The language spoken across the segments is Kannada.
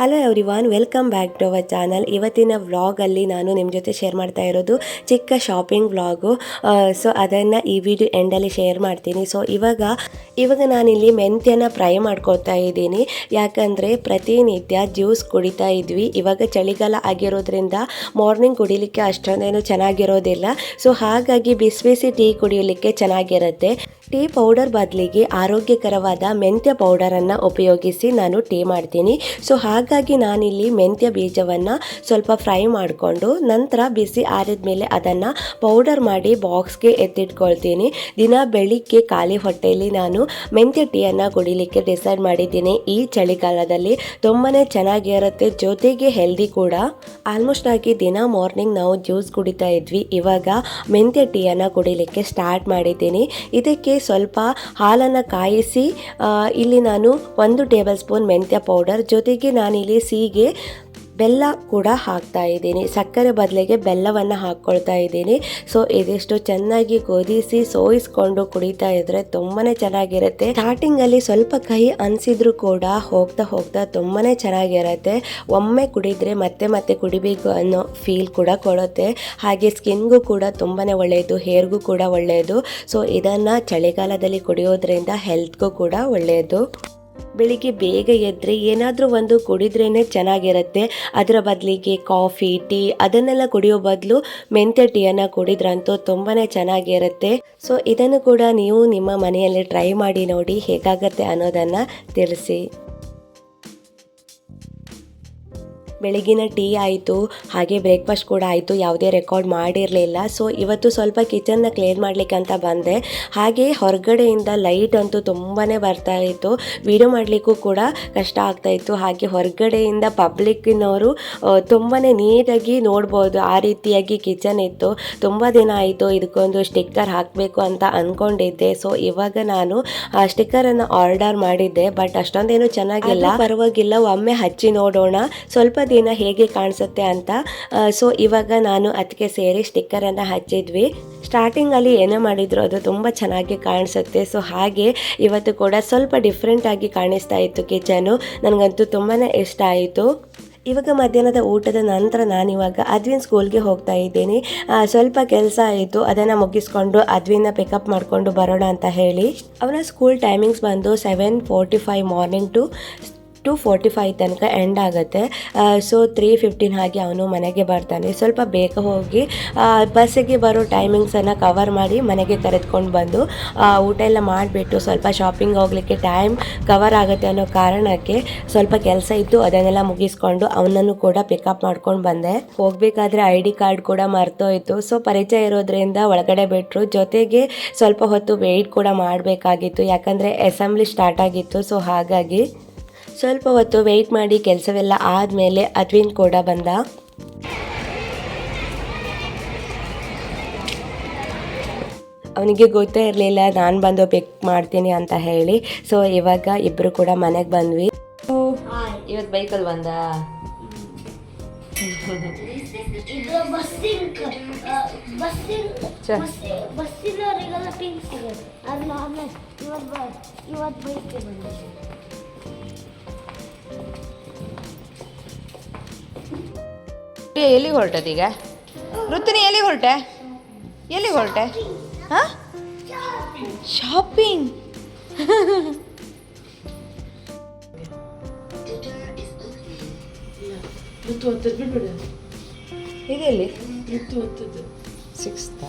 Hello everyone, welcome back to our channel. ಇವತ್ತಿನ ವ್ಲಾಗಲ್ಲಿ ನಾನು ನಿಮ್ಮ ಜೊತೆ ಶೇರ್ ಮಾಡ್ತಾ ಇರೋದು ಚಿಕ್ಕ ಶಾಪಿಂಗ್ ವ್ಲಾಗು. ಸೊ ಅದನ್ನು ಈ ವಿಡಿಯೋ ಎಂಡಲ್ಲಿ ಶೇರ್ ಮಾಡ್ತೀನಿ. ಸೊ ಇವಾಗ ನಾನಿಲ್ಲಿ ಮೆಂತ್ಯನ ಫ್ರೈ ಮಾಡ್ಕೊಳ್ತಾ ಇದ್ದೀನಿ. ಯಾಕಂದರೆ ಪ್ರತಿನಿತ್ಯ ಜ್ಯೂಸ್ ಕುಡಿತಾ ಇದ್ವಿ. ಇವಾಗ ಚಳಿಗಾಲ ಆಗಿರೋದ್ರಿಂದ ಮಾರ್ನಿಂಗ್ ಕುಡಿಲಿಕ್ಕೆ ಅಷ್ಟೊಂದೇನು ಚೆನ್ನಾಗಿರೋದಿಲ್ಲ. ಸೊ ಹಾಗಾಗಿ ಬಿಸಿ ಬಿಸಿ ಟೀ ಕುಡಿಯಲಿಕ್ಕೆ ಚೆನ್ನಾಗಿರುತ್ತೆ. ಟೀ ಪೌಡರ್ ಬದಲಿಗೆ ಆರೋಗ್ಯಕರವಾದ ಮೆಂತ್ಯ ಪೌಡರನ್ನು ಉಪಯೋಗಿಸಿ ನಾನು ಟೀ ಮಾಡ್ತೀನಿ. ಸೊ ಹಾಗಾಗಿ ನಾನಿಲ್ಲಿ ಮೆಂತ್ಯ ಬೀಜವನ್ನು ಸ್ವಲ್ಪ ಫ್ರೈ ಮಾಡಿಕೊಂಡು ನಂತರ ಬಿಸಿ ಆರಿದ ಮೇಲೆ ಅದನ್ನು ಪೌಡರ್ ಮಾಡಿ ಬಾಕ್ಸ್ಗೆ ಎತ್ತಿಟ್ಕೊಳ್ತೀನಿ. ದಿನ ಬೆಳಿಗ್ಗೆ ಖಾಲಿ ಹೊಟ್ಟೆಯಲ್ಲಿ ನಾನು ಮೆಂತ್ಯ ಟೀಯನ್ನು ಕುಡಿಲಿಕ್ಕೆ ಡಿಸೈಡ್ ಮಾಡಿದ್ದೀನಿ. ಈ ಚಳಿಗಾಲದಲ್ಲಿ ತುಂಬಾ ಚೆನ್ನಾಗಿರುತ್ತೆ, ಜೊತೆಗೆ ಹೆಲ್ದಿ ಕೂಡ. ಆಲ್ಮೋಸ್ಟ್ ಆಗಿ ದಿನ ಮಾರ್ನಿಂಗ್ ನಾವು ಜ್ಯೂಸ್ ಕುಡಿತಾ ಇದ್ವಿ. ಇವಾಗ ಮೆಂತ್ಯ ಟೀಯನ್ನು ಕುಡಿಲಿಕ್ಕೆ ಸ್ಟಾರ್ಟ್ ಮಾಡಿದ್ದೀನಿ. ಇದಕ್ಕೆ ಸ್ವಲ್ಪ ಹಾಲನ್ನು ಕಾಯಿಸಿ ಇಲ್ಲಿ ನಾನು 1 ಟೇಬಲ್ ಸ್ಪೂನ್ ಮೆಂತ್ಯ ಪೌಡರ್ ಜೊತೆಗೆ ನಾನಿಲ್ಲಿ ಸಿಹಿಗೆ ಬೆಲ್ಲ ಕೂಡ ಹಾಕ್ತಾ ಇದ್ದೀನಿ. ಸಕ್ಕರೆ ಬದಲಿಗೆ ಬೆಲ್ಲವನ್ನು ಹಾಕ್ಕೊಳ್ತಾ ಇದ್ದೀನಿ. ಸೊ ಇದಿಷ್ಟು ಚೆನ್ನಾಗಿ ಕುದಿಸಿ ಸೋಯಿಸ್ಕೊಂಡು ಕುಡಿತಾ ಇದ್ರೆ ತುಂಬಾ ಚೆನ್ನಾಗಿರುತ್ತೆ. ಸ್ಟಾರ್ಟಿಂಗಲ್ಲಿ ಸ್ವಲ್ಪ ಕಹಿ ಅನಿಸಿದ್ರು ಕೂಡ ಹೋಗ್ತಾ ಹೋಗ್ತಾ ತುಂಬಾ ಚೆನ್ನಾಗಿರುತ್ತೆ. ಒಮ್ಮೆ ಕುಡಿದ್ರೆ ಮತ್ತೆ ಮತ್ತೆ ಕುಡಿಬೇಕು ಅನ್ನೋ ಫೀಲ್ ಕೂಡ ಕೊಡುತ್ತೆ. ಹಾಗೆ ಸ್ಕಿನ್ಗೂ ಕೂಡ ತುಂಬಾ ಒಳ್ಳೆಯದು, ಹೇರ್ಗೂ ಕೂಡ ಒಳ್ಳೆಯದು. ಸೊ ಇದನ್ನು ಚಳಿಗಾಲದಲ್ಲಿ ಕುಡಿಯೋದ್ರಿಂದ ಹೆಲ್ತ್ಗೂ ಕೂಡ ಒಳ್ಳೆಯದು. ಬೆಳಿಗ್ಗೆ ಬೇಗ ಎದ್ದರೆ ಏನಾದರೂ ಒಂದು ಕುಡಿದ್ರೇ ಚೆನ್ನಾಗಿರುತ್ತೆ. ಅದರ ಬದಲಿಗೆ ಕಾಫಿ, ಟೀ ಅದನ್ನೆಲ್ಲ ಕುಡಿಯೋ ಬದಲು ಮೆಂತ್ಯ ಟೀಯನ್ನು ಕುಡಿದ್ರಂತೂ ತುಂಬಾ ಚೆನ್ನಾಗಿರುತ್ತೆ. ಸೊ ಇದನ್ನು ಕೂಡ ನೀವು ನಿಮ್ಮ ಮನೆಯಲ್ಲಿ ಟ್ರೈ ಮಾಡಿ ನೋಡಿ, ಹೇಗಾಗತ್ತೆ ಅನ್ನೋದನ್ನು ತಿಳಿಸಿ. ಬೆಳಗಿನ ಟೀ ಆಯಿತು, ಹಾಗೆ ಬ್ರೇಕ್ಫಾಸ್ಟ್ ಕೂಡ ಆಯಿತು. ಯಾವುದೇ ರೆಕಾರ್ಡ್ ಮಾಡಿರಲಿಲ್ಲ. ಸೊ ಇವತ್ತು ಸ್ವಲ್ಪ ಕಿಚನ್ನ ಕ್ಲೀನ್ ಮಾಡಲಿಕ್ಕೆ ಅಂತ ಬಂದೆ. ಹಾಗೆ ಹೊರಗಡೆಯಿಂದ ಲೈಟ್ ಅಂತೂ ತುಂಬಾ ಬರ್ತಾ ಇತ್ತು, ವಿಡಿಯೋ ಮಾಡಲಿಕ್ಕೂ ಕೂಡ ಕಷ್ಟ ಆಗ್ತಾಯಿತ್ತು. ಹಾಗೆ ಹೊರಗಡೆಯಿಂದ ಪಬ್ಲಿಕ್ಕಿನವರು ತುಂಬಾ ನೀಟಾಗಿ ನೋಡ್ಬೋದು, ಆ ರೀತಿಯಾಗಿ ಕಿಚನ್ ಇತ್ತು. ತುಂಬ ದಿನ ಆಯಿತು ಇದಕ್ಕೊಂದು ಸ್ಟಿಕ್ಕರ್ ಹಾಕಬೇಕು ಅಂತ ಅಂದ್ಕೊಂಡಿದ್ದೆ. ಸೊ ಇವಾಗ ನಾನು ಆ ಸ್ಟಿಕ್ಕರನ್ನು ಆರ್ಡರ್ ಮಾಡಿದ್ದೆ, ಬಟ್ ಅಷ್ಟೊಂದೇನು ಚೆನ್ನಾಗಿಲ್ಲ. ಪರವಾಗಿಲ್ಲ, ಒಮ್ಮೆ ಹಚ್ಚಿ ನೋಡೋಣ ಸ್ವಲ್ಪ ದಿನ ಹೇಗೆ ಕಾಣಿಸುತ್ತೆ ಅಂತ. ಸೊ ಇವಾಗ ನಾನು ಅದಕ್ಕೆ ಸೇರಿ ಸ್ಟಿಕ್ಕರನ್ನು ಹಚ್ಚಿದ್ವಿ. ಸ್ಟಾರ್ಟಿಂಗಲ್ಲಿ ಏನೇ ಮಾಡಿದ್ರು ಅದು ತುಂಬ ಚೆನ್ನಾಗಿ ಕಾಣಿಸುತ್ತೆ. ಸೊ ಹಾಗೆ ಇವತ್ತು ಕೂಡ ಸ್ವಲ್ಪ ಡಿಫ್ರೆಂಟಾಗಿ ಕಾಣಿಸ್ತಾ ಇತ್ತು ಕಿಚನು. ನನಗಂತೂ ತುಂಬಾ ಇಷ್ಟ ಆಯಿತು. ಇವಾಗ ಮಧ್ಯಾಹ್ನದ ಊಟದ ನಂತರ ನಾನಿವಾಗ ಅದ್ವಿನ್ ಸ್ಕೂಲ್ಗೆ ಹೋಗ್ತಾ ಇದ್ದೀನಿ. ಸ್ವಲ್ಪ ಕೆಲಸ ಆಯಿತು, ಅದನ್ನು ಮುಗಿಸ್ಕೊಂಡು ಅದ್ವಿನ ಪಿಕಪ್ ಮಾಡಿಕೊಂಡು ಬರೋಣ ಅಂತ ಹೇಳಿ. ಅವನ ಸ್ಕೂಲ್ ಟೈಮಿಂಗ್ಸ್ ಬಂದು 7:45 ಮಾರ್ನಿಂಗ್ ಟು 2:45 ತನಕ ಎಂಡ್ ಆಗುತ್ತೆ. ಸೊ 3:15 ಹಾಗೆ ಅವನು ಮನೆಗೆ ಬರ್ತಾನೆ. ಸ್ವಲ್ಪ ಬೇಗ ಹೋಗಿ ಬಸ್ಸಿಗೆ ಬರೋ ಟೈಮಿಂಗ್ಸನ್ನು ಕವರ್ ಮಾಡಿ ಮನೆಗೆ ಕರೆದುಕೊಂಡು ಬಂದು ಊಟ ಎಲ್ಲ ಮಾಡಿಬಿಟ್ಟು ಸ್ವಲ್ಪ ಶಾಪಿಂಗ್ ಹೋಗಲಿಕ್ಕೆ ಟೈಮ್ ಕವರ್ ಆಗುತ್ತೆ ಅನ್ನೋ ಕಾರಣಕ್ಕೆ ಸ್ವಲ್ಪ ಕೆಲಸ ಇತ್ತು, ಅದನ್ನೆಲ್ಲ ಮುಗಿಸ್ಕೊಂಡು ಅವನನ್ನು ಕೂಡ ಪಿಕಪ್ ಮಾಡ್ಕೊಂಡು ಬಂದೆ. ಹೋಗಬೇಕಾದ್ರೆ ID ಕಾರ್ಡ್ ಕೂಡ ಮರ್ತೋಯ್ತು. ಸೊ ಪರಿಚಯ ಇರೋದ್ರಿಂದ ಒಳಗಡೆ ಬಿಟ್ಟರು. ಜೊತೆಗೆ ಸ್ವಲ್ಪ ಹೊತ್ತು ವೆಯ್ಟ್ ಕೂಡ ಮಾಡಬೇಕಾಗಿತ್ತು, ಯಾಕಂದರೆ ಅಸೆಂಬ್ಲಿ ಸ್ಟಾರ್ಟ್ ಆಗಿತ್ತು. ಸೊ ಹಾಗಾಗಿ ಸ್ವಲ್ಪ ಹೊತ್ತು ವೆಯ್ಟ್ ಮಾಡಿ ಕೆಲಸವೆಲ್ಲ ಆದಮೇಲೆ ಅದ್ವಿನ್ ಕೂಡ ಬಂದ. ಅವನಿಗೆ ಗೊತ್ತೇ ಇರಲಿಲ್ಲ ನಾನು ಬಂದು ಪಿಕ್ ಮಾಡ್ತೀನಿ ಅಂತ ಹೇಳಿ. ಸೊ ಇವಾಗ ಇಬ್ಬರು ಕೂಡ ಮನೆಗೆ ಬಂದ್ವಿ. ಇವತ್ತು ಬೈಕಲ್ಲಿ ಬಂದ. ಬಸ್ಸಿನವರಿಗೆಲ್ಲ ಪಿಂಕ್ ಸಿಗುತ್ತೆ, ಅದು ನಾರ್ಮಲ್. ಇವತ್ತು ಬೈಕ್ಗೆ ಬಂದಿದೆ. ಎಲ್ಲಿಗೆ ಹೊರಟದೀಗ? ಋತುನಿ ಎಲ್ಲಿಗೆ ಹೊರಟೆ? ಎಲ್ಲಿಗೆ ಹೊರಟೆ? ಹಾಂ, ಶಾಪಿಂಗ್. ಇದೆಲ್ಲಿ? 6th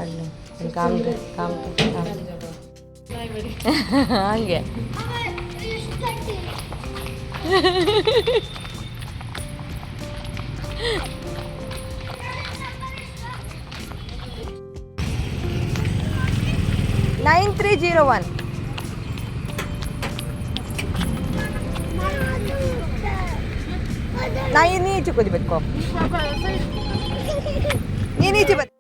ಅಲ್ಲ ಕಾಮ್ರೆ ಹಂಗೆ. $9301. ನೀನು ಈಚೆ ಕುದಿಬೇಕು, ನೀನು ಈಚೆ ಬರ್.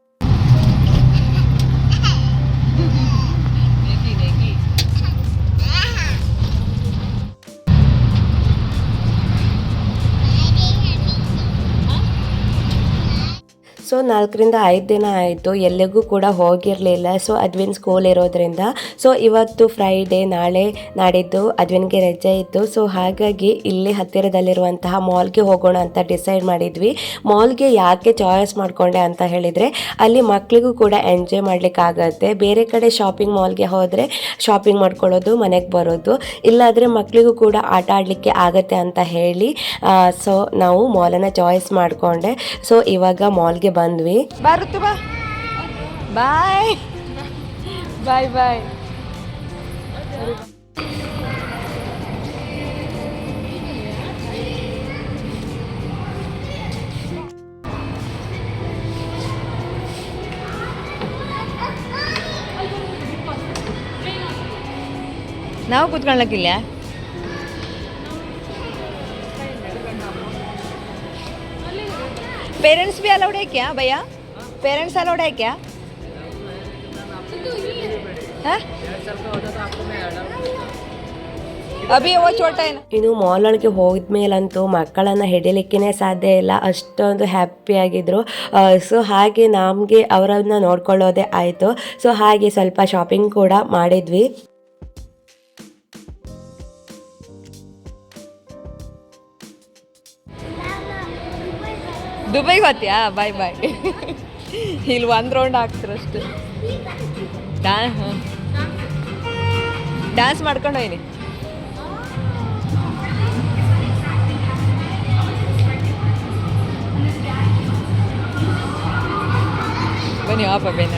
ಸೊ 4-5 ದಿನ ಆಯಿತು, ಎಲ್ಲಿಗೂ ಕೂಡ ಹೋಗಿರಲಿಲ್ಲ. ಸೊ ಅದ್ವಿನ್ ಸ್ಕೂಲ್ ಇರೋದ್ರಿಂದ. ಸೊ ಇವತ್ತು ಫ್ರೈಡೇ, ನಾಳೆ ನಾಡಿದ್ದು ಅದ್ವಿನ್ಗೆ ರಜೆ ಇತ್ತು. ಸೊ ಹಾಗಾಗಿ ಇಲ್ಲಿ ಹತ್ತಿರದಲ್ಲಿರುವಂತಹ ಮಾಲ್ಗೆ ಹೋಗೋಣ ಅಂತ ಡಿಸೈಡ್ ಮಾಡಿದ್ವಿ. ಮಾಲ್ಗೆ ಯಾಕೆ ಚಾಯ್ಸ್ ಮಾಡಿಕೊಂಡೆ ಅಂತ ಹೇಳಿದರೆ, ಅಲ್ಲಿ ಮಕ್ಕಳಿಗೂ ಕೂಡ ಎಂಜಾಯ್ ಮಾಡಲಿಕ್ಕಾಗತ್ತೆ. ಬೇರೆ ಕಡೆ ಶಾಪಿಂಗ್ ಮಾಲ್ಗೆ ಹೋದರೆ ಶಾಪಿಂಗ್ ಮಾಡ್ಕೊಳ್ಳೋದು, ಮನೆಗೆ ಬರೋದು, ಇಲ್ಲಾದರೆ ಮಕ್ಕಳಿಗೂ ಕೂಡ ಆಟ ಆಡಲಿಕ್ಕೆ ಆಗತ್ತೆ ಅಂತ ಹೇಳಿ ಸೊ ನಾವು ಮಾಲನ್ನು ಚಾಯ್ಸ್ ಮಾಡಿಕೊಂಡೆ. ಸೊ ಇವಾಗ ಮಾಲ್ಗೆ ಬಂದ್ವಿ. ಬಾ ಋತು ಬಾ. ಬಾಯ್ ಬಾಯ್ ಬಾಯ್. ನಾವು ಕೂತ್ಕೊಳ್ಳಕ್ಕಿಲ್ಲ. पेरेंट्स भी अलाउड है क्या भैया? पेरेंट्स अलाउड है क्या? हाँ? अभी वो छोटा है ना. ಇನ್ನು ಮಾಲ್ ಒಳಗೆ ಹೋದ್ಮೇಲಂತೂ ಮಕ್ಕಳನ್ನು ಹಿಡಿಲಿಕ್ಕೇ ಸಾಧ್ಯ ಇಲ್ಲ, ಅಷ್ಟೊಂದು ಹ್ಯಾಪಿಯಾಗಿದ್ದರು. ಸೊ ಹಾಗೆ ನಮಗೆ ಅವರನ್ನು ನೋಡ್ಕೊಳ್ಳೋದೇ ಆಯಿತು. ಸೊ ಹಾಗೆ ಸ್ವಲ್ಪ ಶಾಪಿಂಗ್ ಕೂಡ ಮಾಡಿದ್ವಿ. ದುಬೈಗೆ ಹೋಗ್ತೀಯಾ? ಬಾಯ್ ಬಾಯ್. ಇಲ್ಲಿ ಒಂದು ರೌಂಡ್ ಹಾಕ್ತಿರಷ್ಟು. ಡ್ಯಾನ್ಸ್ ಮಾಡ್ಕೊಂಡು ಹೋಯ್ನಿ. ಬನ್ನಿ ಆಪ ಬೇನ.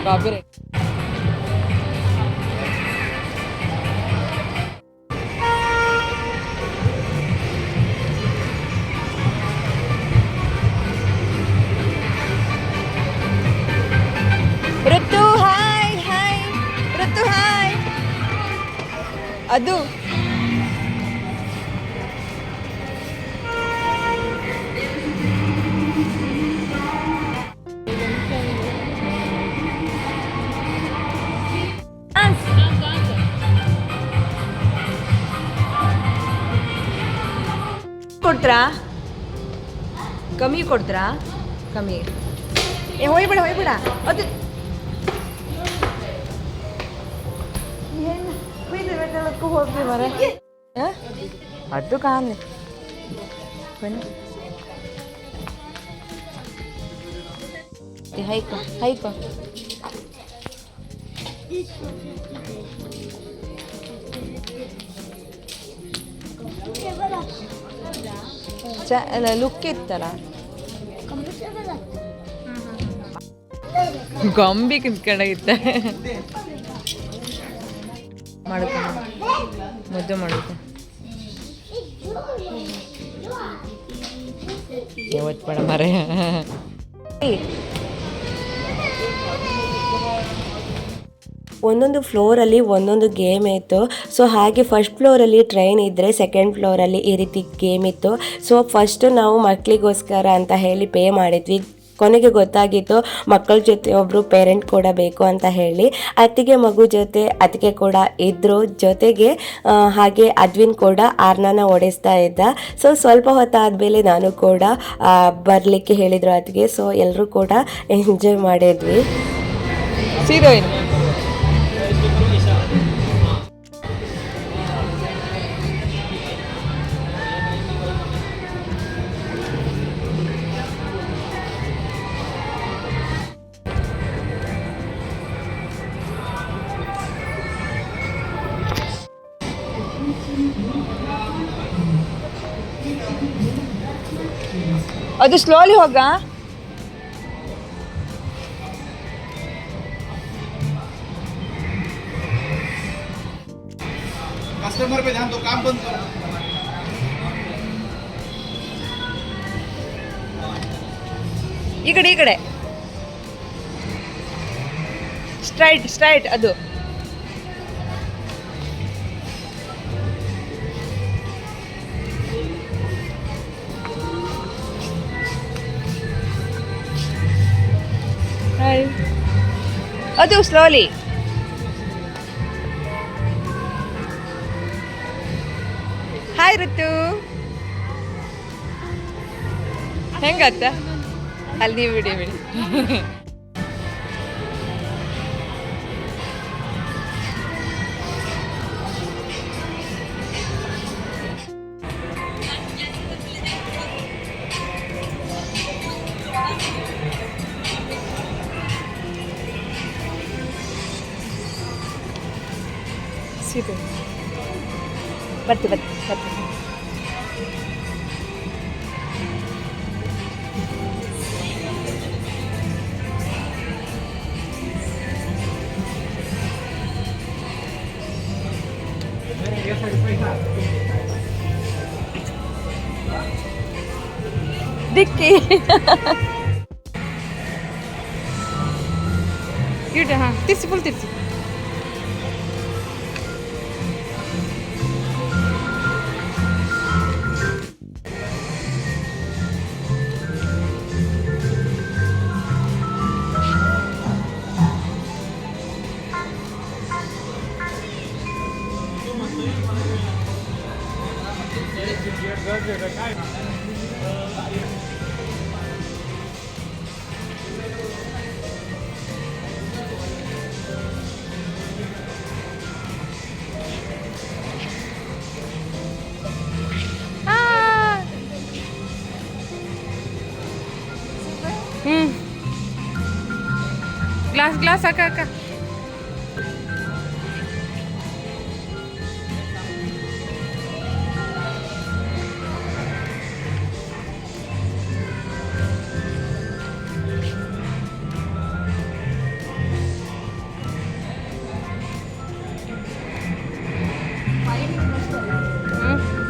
ಕಾಪಿ ಋತು ಹಾಯ್ ಹಾಯ್. ಋತು ಹಾಯ್. ಅದು ಕೊಡ್ತೀರಾ? ಕಮ್ಮಿ ಕೊಡ್ತೀರಾ? ಕಮ್ಮಿ. ಹೋಯ್ಬೇಡ ಹೋಯ್ಬೇಡ. ಅದು ಹೋಗ್ಲಿ ಮರ. ಅದು ಕಾಣೆ ಬನ್ನಿ. ಹೈಕೋ ಹೈಕೋ. ಅಲ್ಲ ಲುಕ್ ಇತ್ತಲ್ಲ. ಗೊಂಬಿ ಕಿತ್ಕೊಂಡಾಗಿತ್ತ. ಮಾಡುತ್ತ ಮುದ್ದು ಮಾಡುತ್ತೆ. ಯಾವತ್ತು ಬೇಡ ಮರೆ. ಒಂದೊಂದು ಫ್ಲೋರಲ್ಲಿ ಒಂದೊಂದು ಗೇಮ್ ಇತ್ತು. ಸೊ ಹಾಗೆ ಫಸ್ಟ್ ಫ್ಲೋರಲ್ಲಿ ಟ್ರೈನ್ ಇದ್ದರೆ ಸೆಕೆಂಡ್ ಫ್ಲೋರಲ್ಲಿ ಈ ರೀತಿ ಗೇಮ್ ಇತ್ತು. ಸೊ ಫಸ್ಟು ನಾವು ಮಕ್ಕಳಿಗೋಸ್ಕರ ಅಂತ ಹೇಳಿ ಪೇ ಮಾಡಿದ್ವಿ. ಕೊನೆಗೆ ಗೊತ್ತಾಗಿತ್ತು ಮಕ್ಕಳ ಜೊತೆ ಒಬ್ಬರು ಪೇರೆಂಟ್ ಕೂಡ ಬೇಕು ಅಂತ ಹೇಳಿ. ಅತ್ತಿಗೆ ಮಗು ಜೊತೆ ಅತ್ತಿಗೆ ಕೂಡ ಇದ್ದರು ಜೊತೆಗೆ. ಹಾಗೆ ಅದ್ವಿನ್ ಕೂಡ ಆರ್ನನ ಓಡಿಸ್ತಾ ಇದ್ದ. ಸೊ ಸ್ವಲ್ಪ ಹೊತ್ತಾದಮೇಲೆ ನಾನು ಕೂಡ ಬರಲಿಕ್ಕೆ ಹೇಳಿದರು ಅತ್ತಿಗೆ. ಸೊ ಎಲ್ಲರೂ ಕೂಡ ಎಂಜಾಯ್ ಮಾಡಿದ್ವಿ. ಸೀರೋಯಿನ್ ಅದು ಸ್ಲೋಲಿ ಹೋಗ. कस्टमर पे ध्यान दो, काम बंद करो. ಈ ಕಡೆ ಸ್ಟ್ರೈಟ್ ಸ್ಟ್ರೈಟ್. ಅದು ಅದು ಸ್ಲೋಲಿ. ಹಾಯ್ ಋತು ಹೆಂಗತ್ತ ಅಲ್ಲಿ ನೀವು ಬಿಡಿ ಬಿಡಿ ಬರ್ತಿ ಬರ್ತಿ ಬರ್ತಿ ದಿಕ್ಕಿ ಇಡ ಹಾಂ ತಿರ್ಸಿ ಫುಲ್ ತಿರ್ಸಿ ಗ್ಲಾಸ್ ಅಕ್ಕ ಅಕ್ಕ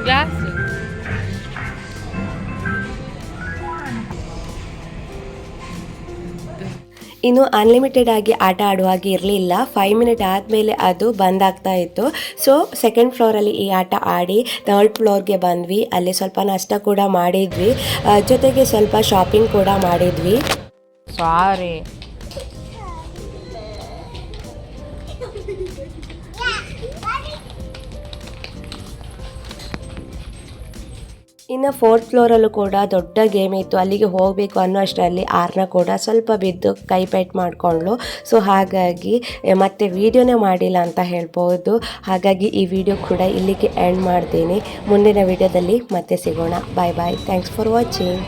ಗ್ಲಾಸ್ ಇನ್ನು ಅನ್ಲಿಮಿಟೆಡ್ ಆಗಿ ಆಟ ಆಡುವಾಗ ಇರಲಿಲ್ಲ. 5 ಮಿನಿಟ್ ಆದಮೇಲೆ ಅದು ಬಂದಾಗ್ತಾ ಇತ್ತು. ಸೊ ಸೆಕೆಂಡ್ ಫ್ಲೋರಲ್ಲಿ ಈ ಆಟ ಆಡಿ ಥರ್ಡ್ ಫ್ಲೋರ್ಗೆ ಬಂದ್ವಿ. ಅಲ್ಲಿ ಸ್ವಲ್ಪ ನಾಷ್ಟ ಕೂಡ ಮಾಡಿದ್ವಿ, ಜೊತೆಗೆ ಸ್ವಲ್ಪ ಶಾಪಿಂಗ್ ಕೂಡ ಮಾಡಿದ್ವಿ. ಸಾರಿ ಇನ್ನು 4th ಫ್ಲೋರಲ್ಲೂ ಕೂಡ ದೊಡ್ಡ ಗೇಮ್ ಇತ್ತು. ಅಲ್ಲಿಗೆ ಹೋಗಬೇಕು ಅನ್ನೋ ಅಷ್ಟರಲ್ಲಿ ಆರ್ನ ಕೂಡ ಸ್ವಲ್ಪ ಬಿದ್ದು ಕೈ ಪೆಟ್ ಮಾಡಿಕೊಂಡ್ಳು. ಸೊ ಹಾಗಾಗಿ ಮತ್ತೆ ವಿಡಿಯೋನೇ ಮಾಡಿಲ್ಲ ಅಂತ ಹೇಳ್ಬೋದು. ಹಾಗಾಗಿ ಈ ವಿಡಿಯೋ ಕೂಡ ಇಲ್ಲಿಗೆ ಎಂಡ್ ಮಾಡ್ತೀನಿ. ಮುಂದಿನ ವಿಡಿಯೋದಲ್ಲಿ ಮತ್ತೆ ಸಿಗೋಣ. Bye bye. Thanks for watching.